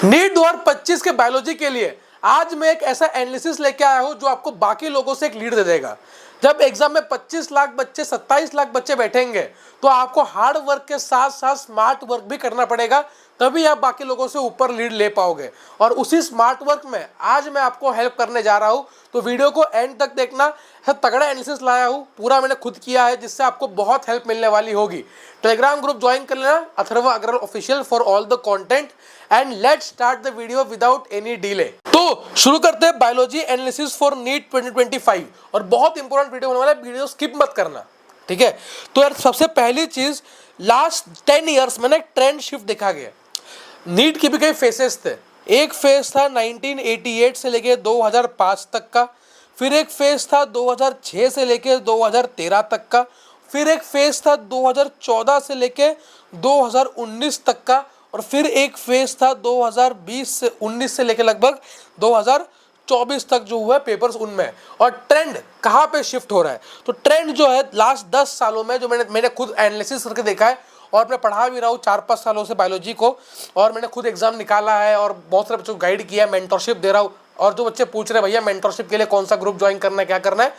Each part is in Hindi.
नीट 2025 के बायोलॉजी के लिए आज मैं एक ऐसा एनालिसिस लेके आया हूं जो आपको बाकी लोगों से एक लीड दे देगा। जब एग्जाम में 25 लाख बच्चे 27 लाख बच्चे बैठेंगे तो आपको हार्ड वर्क के साथ साथ स्मार्ट वर्क भी करना पड़ेगा, तभी आप बाकी लोगों से ऊपर लीड ले पाओगे। और उसी स्मार्ट वर्क में आज मैं आपको हेल्प करने जा रहा हूं, तो वीडियो को एंड तक देखना। तगड़ा एनालिसिस लाया हूं, पूरा मैंने खुद किया है, जिससे आपको बहुत हेल्प मिलने वाली होगी। टेलीग्राम ग्रुप ज्वाइन कर लेना, Atharva Agarwal official for all the content. And let's start the video without any delay. तो शुरू करते हैं बायोलॉजी एनालिसिस फॉर नीट 2025। और बहुत इंपॉर्टेंट वीडियो होने वाला है, वीडियो स्किप मत करना, ठीक है। तो यार सबसे पहली चीज, लास्ट 10 ईयर्स में ना एक ट्रेंड शिफ्ट देखा गया। नीट के भी कई फेसेस थे। एक फेज था 1988 से लेके 2005 तक का, फिर एक फेज था 2006 से लेके 2013 तक का, फिर एक फेज था 2014 से लेके 2019 तक का, और फिर एक फेज था 2020 से 19 से लेके लगभग 2024 तक जो हुआ है पेपर्स उनमें। और ट्रेंड कहाँ पे शिफ्ट हो रहा है, तो ट्रेंड जो है लास्ट 10 सालों में जो मैंने खुद एनालिसिस करके देखा है, और मैं पढ़ा भी रहा हूँ 4-5 सालों से बायोलॉजी को, और मैंने खुद एग्जाम निकाला है और बहुत सारे बच्चों को गाइड किया है, मेंटरशिप दे रहा हूँ। और जो बच्चे पूछ रहे हैं भैया मेंटरशिप के लिए कौन सा ग्रुप ज्वाइन करना है, क्या करना है,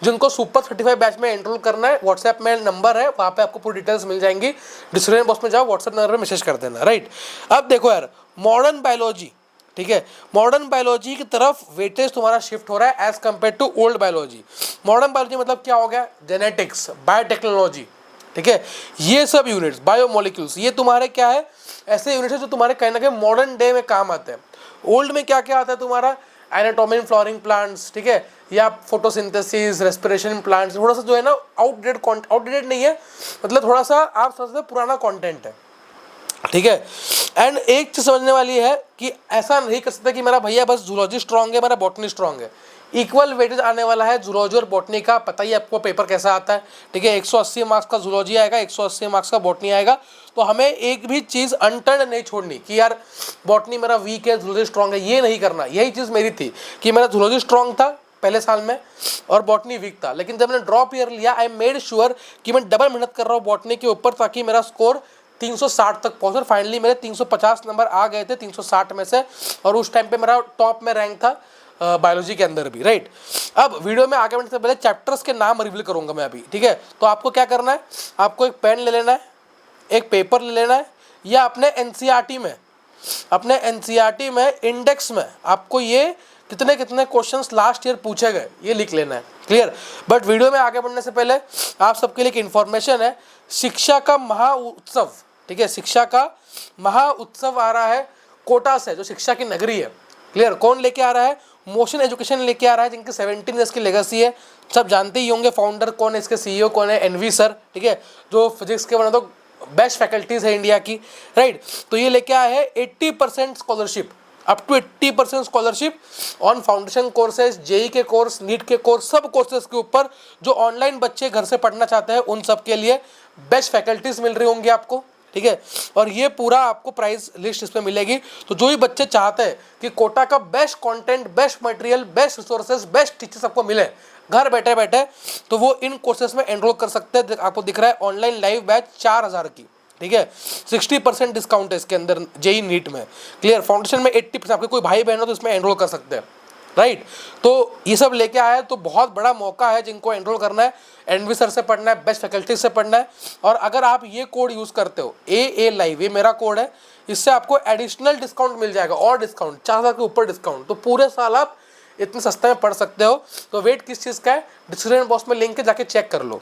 जिनको सुपर 35 बैच में एनरोल करना है, व्हाट्सएप में नंबर है, वहाँ पे आपको पूरी डिटेल्स मिल जाएंगी। डिस्क्रिप्शन बॉक्स में जाओ, व्हाट्सएप नंबर पे मैसेज कर देना, राइट। अब देखो यार, मॉडर्न बायोलॉजी, ठीक है, मॉडर्न बायोलॉजी की तरफ वेटेज तुम्हारा शिफ्ट हो रहा है as compare to old biology. Modern biology मतलब क्या हो गया, जेनेटिक्स, बायोटेक्नोलॉजी, ठीक है, ये सब यूनिट्स, बायोमोलिक्यूल्स, ये तुम्हारे क्या है, ऐसे यूनिट्स है जो तुम्हारे कहीं ना कहीं मॉडर्न डे में काम आते हैं। ओल्ड में क्या क्या आता है तुम्हारा, एनाटॉमी इन फ्लोरिंग प्लांट्स, ठीक है, या फोटोसिंथेसिस, रेस्पिरेशन प्लांट्स, थोड़ा सा जो है ना आउटडेटेड नहीं है, मतलब थोड़ा सा आप समझते पुराना कंटेंट है, ठीक है। एंड एक चीज समझने वाली है कि ऐसा नहीं कर सकते कि मेरा भैया बस जूलॉजी स्ट्रांग है, मेरा बॉटनी स्ट्रांग है। इक्वल वेटेज आने वाला है जूलॉजी और बॉटनी का, पता ही आपको पेपर कैसा आता है, ठीक है। 180 मार्क्स का जूलॉजी आएगा, 180 मार्क्स का बॉटनी आएगा। तो हमें एक भी चीज़ अनटर्न नहीं छोड़नी कि यार बॉटनी मेरा वीक है, जूलॉजी स्ट्रांग है, ये नहीं करना। यही चीज़ मेरी थी कि मेरा जूलॉजी स्ट्रांग था पहले साल में और बॉटनी वीक था, लेकिन जब मैंने ड्रॉप ईयर लिया आई मेड श्योर कि मैं डबल मेहनत कर रहा हूँ बॉटनी के ऊपर, ताकि मेरा स्कोर 360 तक पहुंचे। फाइनली मेरे 350 नंबर आ गए थे 360 में से, और उस टाइम पे मेरा टॉप में रैंक था बायोलॉजी के अंदर भी, राइट। अब वीडियो में आगे बढ़ने से पहले चैप्टर्स के नाम रिवील करूंगा मैं अभी, ठीक है। तो आपको क्या करना है, आपको एक पेन ले लेना है, एक पेपर ले लेना है, या अपने एनसीईआरटी में इंडेक्स में आपको ये कितने कितने क्वेश्चंस लास्ट ईयर पूछे गए ये लिख लेना है, क्लियर। बट वीडियो में आगे बढ़ने से पहले आप सबके लिए एक इन्फॉर्मेशन है, शिक्षा का महाउत्सव, ठीक है, शिक्षा का महाउत्सव आ रहा है कोटा से, जो शिक्षा की नगरी है, क्लियर। कौन लेके आ रहा है, मोशन एजुकेशन लेके आ रहा है, जिनकी 17 ईयर्स की लेगेसी है, सब जानते ही होंगे। फाउंडर कौन है, इसके सीईओ कौन है, एनवी सर, ठीक है, जो फिजिक्स के तो बेस्ट फैकल्टीज है इंडिया की, राइट। तो ये लेके आया है 80% scholarship, up to 80% scholarship on foundation courses, JEE के कोर्स, नीट के कोर्स, सब कोर्सेज के ऊपर। जो ऑनलाइन बच्चे घर से पढ़ना चाहते हैं उन सब के लिए बेस्ट फैकल्टीज मिल रही होंगी आपको, ठीक है। और ये पूरा आपको प्राइस लिस्ट इसमें मिलेगी। तो जो भी बच्चे चाहते हैं कि कोटा का best content, best material, best resources, best teachers आपको मिले घर बैठे बैठे, तो वो इन कोर्सेज में एनरोल कर सकते हैं। आपको दिख रहा है ऑनलाइन लाइव बैच 4000 की, ठीक है, 60% डिस्काउंट है इसके अंदर जेई नीट में, क्लियर। फाउंडेशन में 80%, आपके कोई भाई बहन हो तो इसमें एनरोल कर सकते हैं, राइट। तो ये सब लेके आया है, तो बहुत बड़ा मौका है जिनको एनरोल करना है, एनवी सर से पढ़ना है, बेस्ट फैकल्टी से पढ़ना है। और अगर आप ये कोड यूज़ करते हो ए लाइव, ये मेरा कोड है, इससे आपको एडिशनल डिस्काउंट मिल जाएगा, और डिस्काउंट 4000 के ऊपर डिस्काउंट। तो पूरे साल आप इतने सस्ते में पढ़ सकते हो। तो वेट किस चीज़ का है, डिस्क्रिप्शन बॉक्स में लिंक है, जाके चेक कर लो,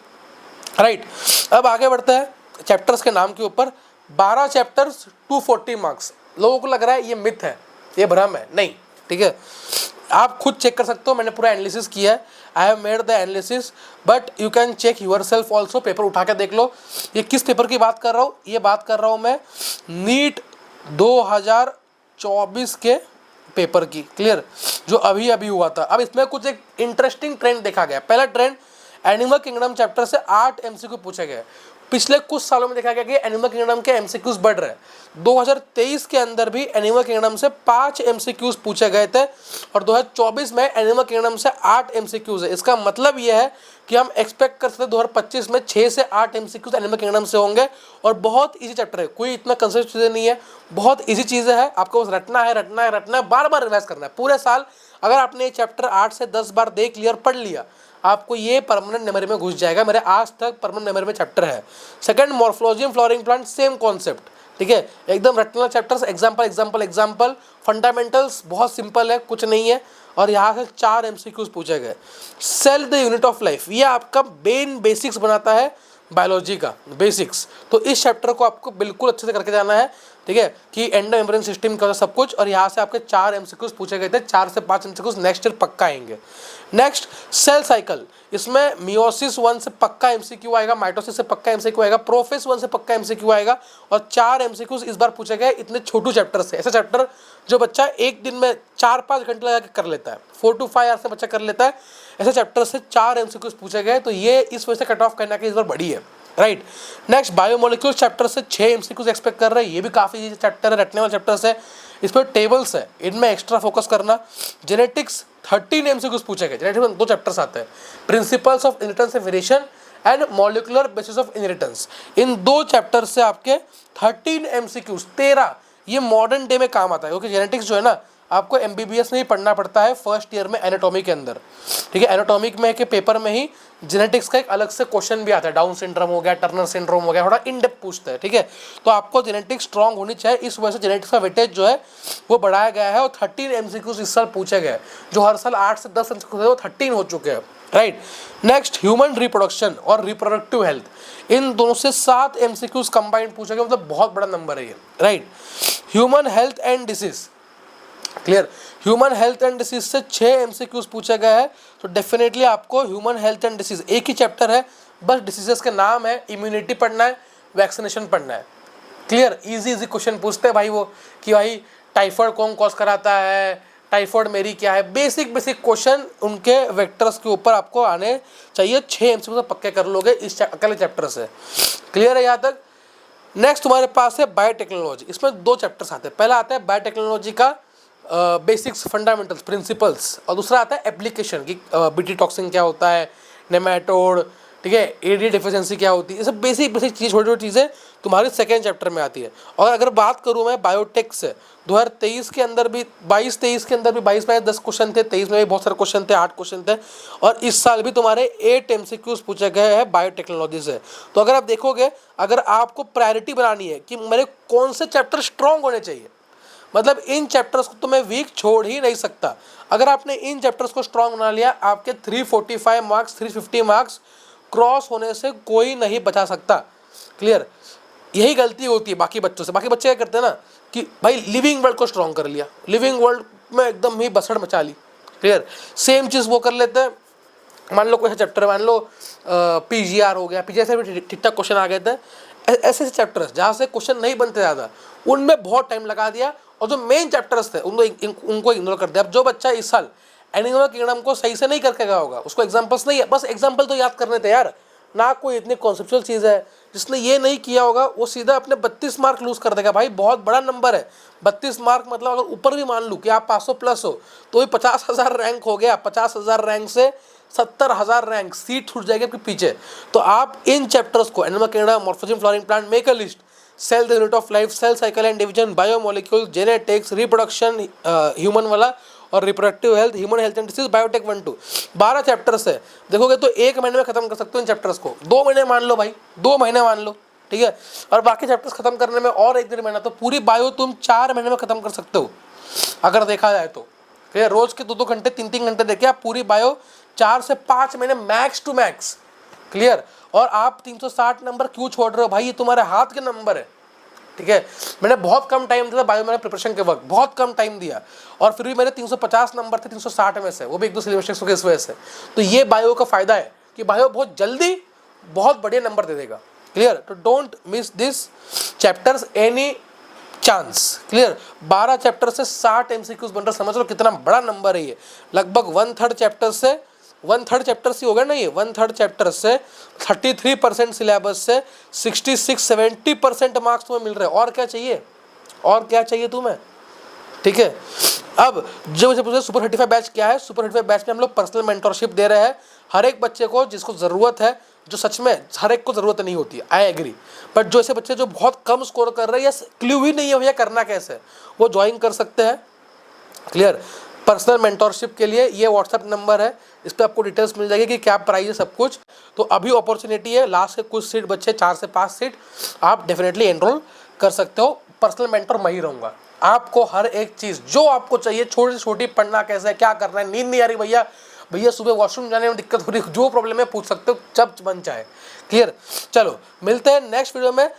राइट। अब आगे बढ़ते हैं चैप्टर्स के नाम के ऊपर। 12 चैप्टर्स, 240 मार्क्स। लोगों को लग रहा है ये मिथ है, ये भ्रम है, नहीं, ठीक है। आप खुद चेक कर सकते हो, मैंने पूरा एनालिसिस किया है, I have made the analysis, but you can check yourself also. Paper उठा के देख लो। ये किस पेपर की बात कर रहा हूँ, ये बात कर रहा हूँ मैं नीट 2024 के पेपर की, क्लियर, जो अभी अभी हुआ था। अब इसमें कुछ एक इंटरेस्टिंग ट्रेंड देखा गया। पहला ट्रेंड, एनिमल किंगडम चैप्टर से 8 एमसीक्यू पूछे गए। पिछले कुछ सालों में देखा गया कि एनिमल किंगडम के एमसीक्यूज बढ़ रहे हैं। 2023 के अंदर भी एनिमल किंगडम से 5 एमसीक्यूज पूछे गए थे और 2024 में एनिमल किंगडम से 8 एमसीक्यूज है। इसका मतलब यह है कि हम एक्सपेक्ट कर सकते हैं 2025 में 6 से 8 एमसीक्यूज एनिमल किंगडम से होंगे और बहुत इजी चैप्टर है, कोई इतना कंसेप्ट चीज़ें नहीं है, बहुत इजी चीज़ें है। आपको बस रटना है, बार बार रिवाइज करना है पूरे साल। अगर आपने ये चैप्टर 8 से 10 बार देख लिया और पढ़ लिया, आपको ये परमानेंट मेमोरी में घुस जाएगा। मेरे आज तक परमानेंट मेमोरी में चैप्टर है। Second, morphology and flowering plant, same concept, ठीक है, एकदम रटना चैप्टर्स, एग्जाम्पल। फंडामेंटल्स बहुत सिंपल है, कुछ नहीं है और यहाँ से 4 एमसीक्यूज पूछे गए। Cell the unit of life, ये आपका मेन बेसिक्स बनाता है बायोलॉजी का बेसिक्स। तो इस चैप्टर को आपको बिल्कुल अच्छे से करके जाना है, ठीक है, कि एंडो मेम्ब्रेन सिस्टम का सब कुछ। और यहाँ से आपके 4 एमसीक्यूज पूछे गए थे, 4 से 5 एमसीक्यूज नेक्स्ट ईयर पक्का आएंगे। नेक्स्ट, सेल साइकिल, इसमें मियोसिस 1 से पक्का एमसीक्यू आएगा, माइटोसिस से पक्का एमसीक्यू आएगा, प्रोफेस 1 से पक्का एमसीक्यू आएगा और 4 एमसीक्यूज इस बार पूछे गए इतने छोटे चैप्टर से। ऐसा चैप्टर जो बच्चा एक दिन में 4-5 घंटे लगा के कर लेता है, 4 to 5 आवर्स से बच्चा कर लेता है, ऐसे चैप्टर से 4 एमसीक्यूज पूछे गए। तो ये इस वजह से कट ऑफ करना कि इस बार बड़ी है, राइट। नेक्स्ट, बायोमोलिक्यूल्स चैप्टर से 6 एमसीक्यूज एक्सपेक्ट कर रहे हैं, ये भी काफ़ी चैप्टर है, रटने वाला चैप्टर्स है। इस पर टेबल्स है, इनमें एक्स्ट्रा फोकस करना। जेनेटिक्स 13 एमसीक्यूज पूछे गए, जेनेटिक्स में 2 चैप्टर्स आते हैं, principles of inheritance and variation and molecular basis of inheritance. In 2 chapter से आपके 13 एमसीक्यूज, 13, ये मॉडर्न डे में काम आता है क्योंकि जेनेटिक्स जो है ना आपको एमबीबीएस में ही पढ़ना पड़ता है फर्स्ट ईयर में एनाटॉमी के अंदर, ठीक है। एनाटॉमिक में के पेपर में ही जेनेटिक्स का एक अलग से क्वेश्चन भी आता है, डाउन सिंड्रोम हो गया, टर्नर सिंड्रोम हो गया, थोड़ा इन डेप्थ पूछता है, ठीक है। तो आपको जेनेटिक्स स्ट्रांग होनी चाहिए, इस वजह से जेनेटिक्स का वेटेज जो है वो बढ़ाया गया है और 13 एमसीक्यूज इस साल पूछे गए। जो हर साल 8 से 10 एमसीक्यूज है वो 13 हो चुके हैं, राइट। नेक्स्ट, ह्यूमन रिप्रोडक्शन और रिप्रोडक्टिव हेल्थ, इन दोनों से 7 एमसीक्यूज कंबाइंड पूछे गए, मतलब बहुत बड़ा नंबर है ये, right. Human health and disease, clear, human health and disease से 6 एमसीक्यूज पूछे गए हैं। तो डेफिनेटली आपको ह्यूमन हेल्थ एंड डिसीज, एक ही चैप्टर है, बस डिसीजेस के नाम है, इम्यूनिटी पढ़ना है, वैक्सीनेशन पढ़ना है, क्लियर। इजी क्वेश्चन पूछते हैं भाई वो कि भाई टाइफाइड कौन कॉज कराता है, टाइफाइड मेरी क्या है, बेसिक क्वेश्चन उनके वेक्टर्स के ऊपर आपको आने चाहिए। 6 एमसीक्यूज पक्के कर लोगे इस अकेले चैप्टर से, क्लियर है यहाँ तक। नेक्स्ट तुम्हारे पास है बायोटेक्नोलॉजी, इसमें 2 चैप्टर्स आते हैं। पहला आता है बायोटेक्नोलॉजी का बेसिक्स, फंडामेंटल्स, प्रिंसिपल्स, और दूसरा आता है एप्लीकेशन की बीटी टॉक्सिन क्या होता है, नेमाटोड, ठीक है, एडी डेफिशिएंसी क्या होती है, ये सब बेसिक चीज़, छोटी चीज़ें तुम्हारे सेकेंड चैप्टर में आती है। और अगर बात करूँ मैं बायोटेक से, 2023 के अंदर भी 22-23 के अंदर भी 22 में 10 क्वेश्चन थे, 23 में भी बहुत सारे क्वेश्चन थे, 8 क्वेश्चन थे और इस साल भी तुम्हारे 8 एमसीक्यूज पूछे गए हैं बायोटेक्नोलॉजी से। तो अगर आप देखोगे, अगर आपको प्रायोरिटी बनानी है कि मेरे कौन से चैप्टर स्ट्रॉन्ग होने चाहिए, मतलब इन चैप्टर्स को तो मैं वीक छोड़ ही नहीं सकता। अगर आपने इन चैप्टर्स को स्ट्रॉन्ग बना लिया, आपके 345 मार्क्स, 350 मार्क्स क्रॉस होने से कोई नहीं बचा सकता, क्लियर। यही गलती होती है बाकी बच्चों से। बाकी बच्चे क्या करते हैं ना कि भाई लिविंग वर्ल्ड को स्ट्रॉन्ग कर लिया, लिविंग वर्ल्ड में एकदम ही बसड़ मचा ली, क्लियर। सेम चीज़ वो कर लेते हैं, मान लो कोई चैप्टर, मान लो पीजीआर हो गया, पीजीआर से भी ठीक ठाक क्वेश्चन आ गए थे। ऐसे चैप्टर्स जहाँ से क्वेश्चन नहीं बनते ज़्यादा, उनमें बहुत टाइम लगा दिया और जो मेन चैप्टर्स थे उनको इग्नोर कर दिया। अब जो बच्चा इस साल एनिमल किंगडम को सही से नहीं करके गया होगा, उसको एग्जाम्पल्स नहीं है, बस एग्जाम्पल तो याद करने थे यार, ना कोई इतनी कॉन्सेप्चुअल चीज़ है। जिसने ये नहीं किया होगा वो सीधा अपने 32 मार्क लूज कर देगा। भाई बहुत बड़ा नंबर है 32 मार्क, मतलब अगर ऊपर भी मान लूँ कि आप 500 प्लस हो तो भी 50,000 रैंक हो गया। 50,000 रैंक से 70,000 रैंक, सीट छूट जाएगी आपके पीछे। तो आप इन चैप्टर्स को, animal kingdom, morphology, flowering plant, make a list, cell the unit of life, cell cycle and division, biomolecule, genetics, reproduction human वाला और reproductive health, human health and disease, biotech 1-2, 12 chapters है। देखोगे तो 1 महीने में खत्म कर सकते हो इन चैप्टर्स को, 2 महीने मान लो भाई, 2 महीने मान लो, ठीक है। और बाकी चैप्टर्स खत्म करने में और 1 महीना, तो पूरी बायो तुम 4 महीने में खत्म कर सकते हो अगर देखा जाए तो। फिर रोज के 2-2 घंटे, 3-3 घंटे देखे आप पूरी बायो 4 से 5 महीने मैक्स टू मैक्स, क्लियर। और आप 360 नंबर क्यों छोड़ रहे हो भाई, ये तुम्हारे हाथ के नंबर है, ठीक है। मैंने बहुत कम टाइम दिया बायो में प्रिपरेशन के वक्त, बहुत कम टाइम दिया और फिर भी मेरे 350 नंबर थे 360 में से, वो भी 1-2 सिलेबस मिस्टेक्स की इस वजह से। तो ये बायो का फायदा है कि बायो बहुत जल्दी बहुत बढ़िया नंबर दे देगा, क्लियर। तो don't miss this chapters any chance, clear. 12 chapter से 60 एमसीक्यूज बन रहा, समझ लो कितना बड़ा नंबर है ये। लगभग 1/3 चैप्टर से 1/3 चैप्टर से हो गया ना, ये 1/3 चैप्टर से 33% सिलेबस से 66-70% मार्क्स तुम्हें मिल रहे हैं। और क्या चाहिए, और क्या चाहिए तुम्हें, ठीक है। अब जो मुझे पूछे सुपर 35 बैच क्या है, सुपर 35 बैच में हम लोग पर्सनल मेंटरशिप दे रहे हैं हर एक बच्चे को जिसको ज़रूरत है, जो सच में हर एक को ज़रूरत नहीं होती है, आई एग्री, बट जो ऐसे बच्चे जो बहुत कम स्कोर कर रहे हैं या क्ल्यू ही नहीं है भैया करना कैसे, वो ज्वाइन कर सकते हैं। क्लियर। पर्सनल मेंटरशिप के लिए ये व्हाट्सएप नंबर है, इस पर आपको डिटेल्स मिल जाएगी कि क्या प्राइस है, सब कुछ। तो अभी अपॉर्चुनिटी है, लास्ट के कुछ सीट बच्चे 4 से 5 सीट, आप डेफिनेटली एनरोल कर सकते हो। पर्सनल मेंटर मैं ही रहूँगा, आपको हर एक चीज़ जो आपको चाहिए, छोटी से छोटी, पढ़ना कैसे है, क्या करना है, नींद नहीं आ रही भैया, भैया सुबह वॉशरूम जाने में दिक्कत हो रही है, जो प्रॉब्लम है पूछ सकते हो जब मन चाहे। क्लियर। चलो मिलते हैं नेक्स्ट वीडियो में।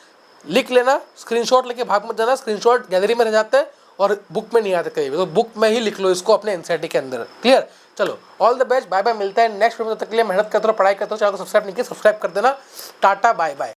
लिख लेना, स्क्रीनशॉट लेके भाग मत जाना, स्क्रीनशॉट गैलरी में रह जाते हैं और बुक में नहीं आते कहीं भी, तो बुक में ही लिख लो इसको अपने एनसीईआरटी के अंदर। क्लियर। चलो all the best, bye bye, मिलते हैं नेक्स्ट वीडियो में। तब तक के लिए मेहनत करते रहो, पढ़ाई करते रहो, चैनल को सब्सक्राइब नहीं किया सब्सक्राइब कर देना। Tata bye bye.